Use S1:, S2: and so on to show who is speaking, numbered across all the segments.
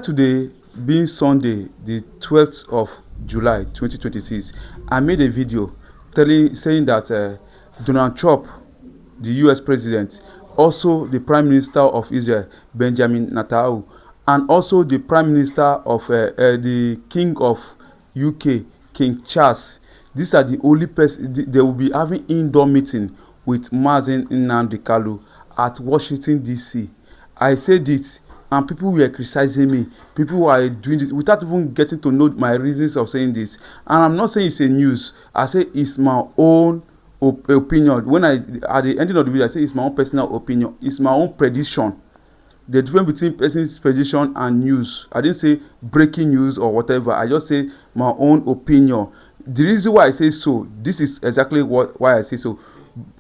S1: Today, being Sunday, the 12th of July 2026, I made a video saying that Donald Trump, the US president, also the Prime Minister of Israel, Benjamin Netanyahu, and also the Prime Minister of the King of UK, King Charles. These are the only person they will be having indoor meeting with Mazi Nnamdi Kanu at Washington DC. I said it, and people were criticizing me. People were doing this without even getting to know my reasons of saying this. And I'm not saying it's a news. I say it's my own opinion. When I at the ending of the video, I say it's my own personal opinion. It's my own prediction. The difference between person's prediction and news. I didn't say breaking news or whatever. I just say my own opinion. The reason why I say so, this is exactly why I say so.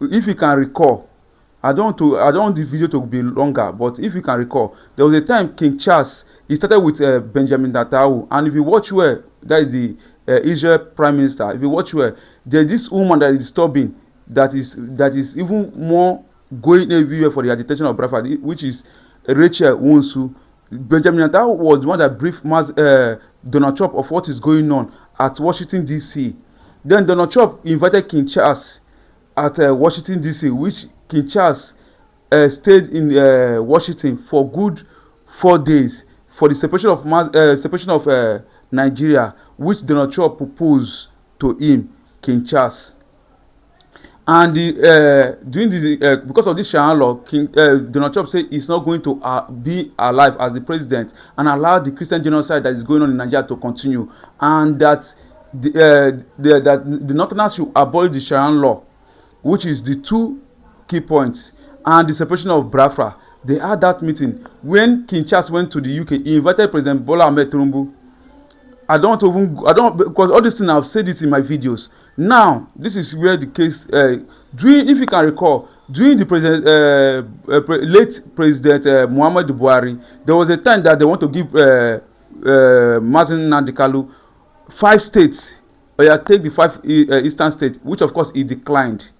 S1: If you can recall, I don't want the video to be longer, but if you can recall, there was a time King Charles, he started with Benjamin Netanyahu, and if you watch well, that is the Israel Prime Minister. If you watch well, there's this woman that is disturbing, that is even more going everywhere for the agitation of Biafra, which is Rachel Wonsu. Benjamin Netanyahu was the one that briefed Donald Trump of what is going on at Washington DC. Then Donald Trump invited King Charles at Washington DC, which King Charles stayed in Washington for good 4 days for the separation of Nigeria, which Donald Trump proposed to him, King Charles. And because of this Sharia law, Donald Trump said he's not going to be alive as the president and allow the Christian genocide that is going on in Nigeria to continue, and that the Northerners should abolish the Sharia law, which is the two key points, and the separation of Biafra. They had that meeting. When King Charles went to the UK, he invited President Bola Ahmed Tinubu. Because all these things I've said it in my videos. Now, this is where the case, if you can recall, during the late President Muhammadu Buhari, there was a time that they want to give Mazi Nnamdi Kanu 5 states, or you take the 5 eastern states, which of course he declined.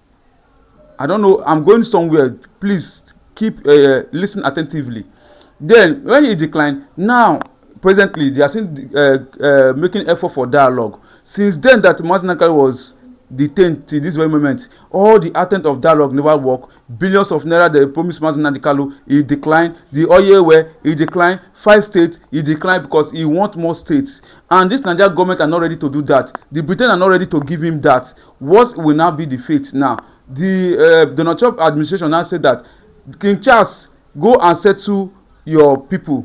S1: I don't know, I'm going somewhere, please keep listen attentively. Then when he declined, now presently they are still making effort for dialogue. Since then that Mazi Nnamdi Kanu was detained till this very moment, all the attempt of dialogue never work. Billions of naira they promised Mazi Nnamdi Kanu, he declined. The oil where he declined. 5 states he declined because he want more states, and this Nigerian government are not ready to do that. The Britain are not ready to give him that. What will now be the fate now? The Donald Trump administration now said that King Charles, go and settle your people.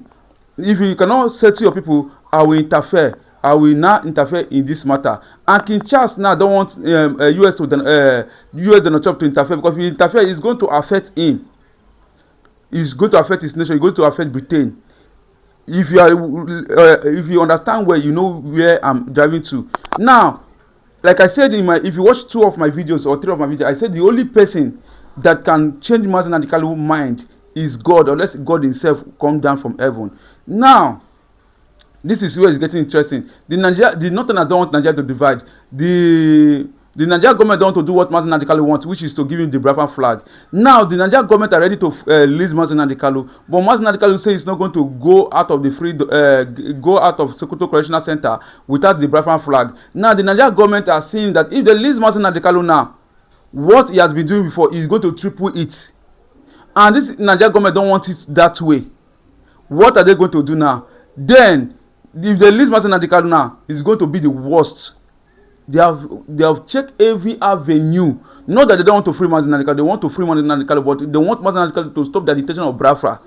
S1: If you cannot settle your people, I will interfere. I will now interfere in this matter. And King Charles now don't want US Donald Trump to interfere, because if he interfere, it's going to affect him. It's going to affect his nation. It's going to affect Britain. If you understand where, you know where I'm driving to. Now, like I said if you watch 2 of my videos or 3 of my videos, I said the only person that can change Mazi Nnamdi Kanu's mind is God, unless God himself come down from heaven. Now, this is where it's getting interesting. The Northerners don't want Nigeria to divide. The Nigerian government don't want to do what Mazi Nnamdi Kanu wants, which is to give him the Biafran flag. Now, the Nigerian government are ready to release Mazi Nnamdi Kanu, but Mazi Nnamdi Kanu says he's not going to go out of Sokoto Correctional Center without the Biafran flag. Now, the Nigerian government are saying that if they release Mazi Nnamdi Kanu now, what he has been doing before is going to triple it. And this Nigerian government don't want it that way. What are they going to do now? Then, if they release Mazi Nnamdi Kanu now, it's going to be the worst. They have checked every avenue. Not that they don't want to free Mazi Nnamdi Kanu, they want to free Mazi Nnamdi Kanu, but they want Mazi Nnamdi Kanu to stop the agitation of Biafra.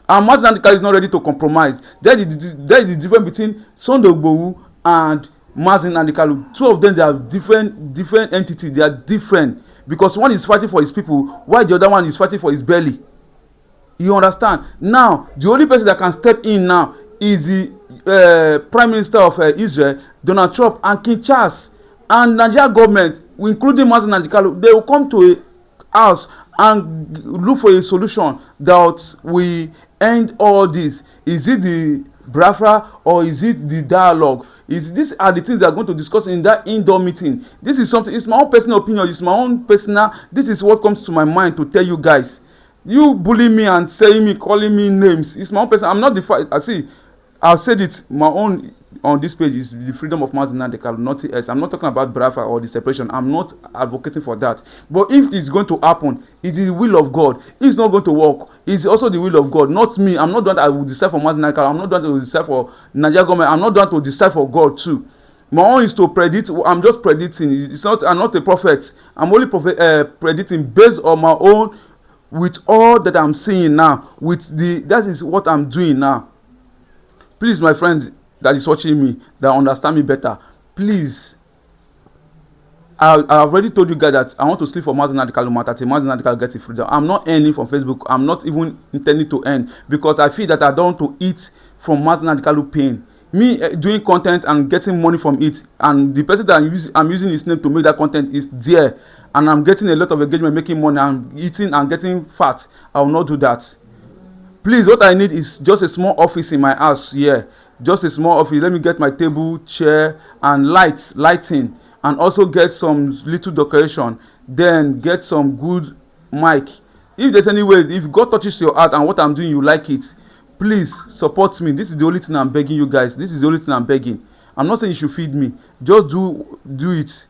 S1: And Mazi Nnamdi Kanu is not ready to compromise. That is the difference between Sunday Igboho and Mazi Nnamdi Kanu. 2 of them, they are different entities. They are different because one is fighting for his people, while the other one is fighting for his belly. You understand? Now, the only person that can step in now is the Prime Minister of Israel, Donald Trump, and King Charles. And Nigerian government, including Mazi Nnamdi Kanu, they will come to a house and look for a solution that will end all this. Is it the Biafra or is it the dialogue? These are the things they are going to discuss in that indoor meeting. This is something, it's my own personal opinion, it's my own personal, this is what comes to my mind to tell you guys. You bully me and saying me, calling me names, it's my own personal, I'm not the fight. I see, I've said it. My own on this page is the freedom of Mazi Nnamdi Kanu, nothing else. I'm not talking about Biafra or the separation. I'm not advocating for that. But if it's going to happen, it is the will of God. If it's not going to work, it's also the will of God, not me. I'm not the one that will decide for Mazi Nnamdi Kanu. I'm not the one that will decide for Nigeria government. I'm not the one to decide for God too. My own is to predict. I'm just predicting. It's not. I'm not a prophet. I'm only predicting based on my own, with all that I'm seeing now. That is what I'm doing now. Please, my friend that is watching me, that understand me better, please. I've already told you guys that I want to sleep for Mazi Nnamdi Kanu matter till Mazi Nnamdi Kanu get the freedom. I'm not earning from Facebook. I'm not even intending to earn, because I feel that I don't want to eat from Mazi Nnamdi Kanu pain. Me doing content and getting money from it, and the person that I'm using his name to make that content is there, and I'm getting a lot of engagement, making money, and eating and getting fat. I will not do that. Please, what I need is just a small office in my house here. Just a small office. Let me get my table, chair, and lighting, and also get some little decoration. Then get some good mic. If there's any way, if God touches your heart and what I'm doing you like it, please support me. This is the only thing I'm begging you guys. This is the only thing I'm begging. I'm not saying you should feed me. Just do it.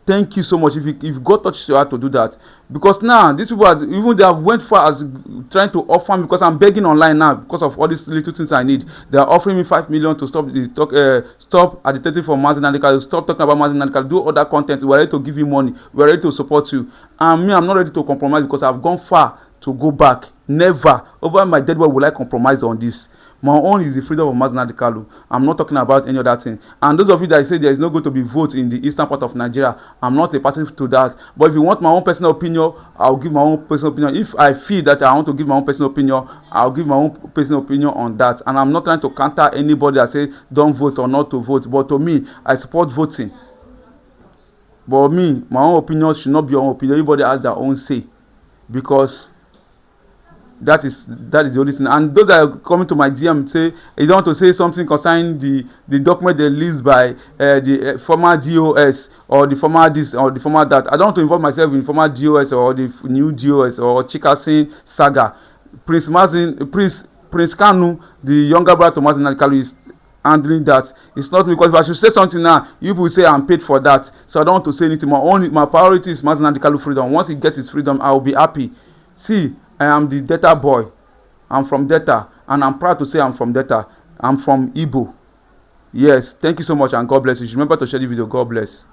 S1: Thank you so much if God touches your heart to do that. Because now these people are, even they have went far as trying to offer me, because I'm begging online now because of all these little things I need. They are offering me 5 million to stop agitating for Mazi Nnamdi Kanu, stop talking about Mazi Nnamdi Kanu, do other content. We're ready to give you money. We're ready to support you. And me, I'm not ready to compromise, because I've gone far to go back. Never. Over my dead body will I compromise on this. My own is the freedom of Mazi Nnamdi Kanu. I'm not talking about any other thing. And those of you that say there is not going to be vote in the eastern part of Nigeria, I'm not a party to that. But if you want my own personal opinion, I'll give my own personal opinion. If I feel that I want to give my own personal opinion, I'll give my own personal opinion on that. And I'm not trying to counter anybody that say don't vote or not to vote. But to me, I support voting. But me, my own opinion should not be your own opinion. Everybody has their own say, because that is the only thing. And those that are coming to my DM say you don't want to say something concerning the document they released by the former DOS, or the former this or the former that. I don't want to involve myself in former DOS or the new DOS or Chikasin saga. Prince Kanu, the younger brother to Mazi Nnamdi Kanu, is handling that. It's not me, because if I should say something now, you will say I'm paid for that. So I don't want to say anything. My priority is Mazi Nnamdi Kanu freedom. Once he gets his freedom, I will be happy. See, I am the Delta boy. I'm from Delta, and I'm proud to say I'm from Delta. I'm from Igbo. Yes, thank you so much, and God bless you. Remember to share the video. God bless.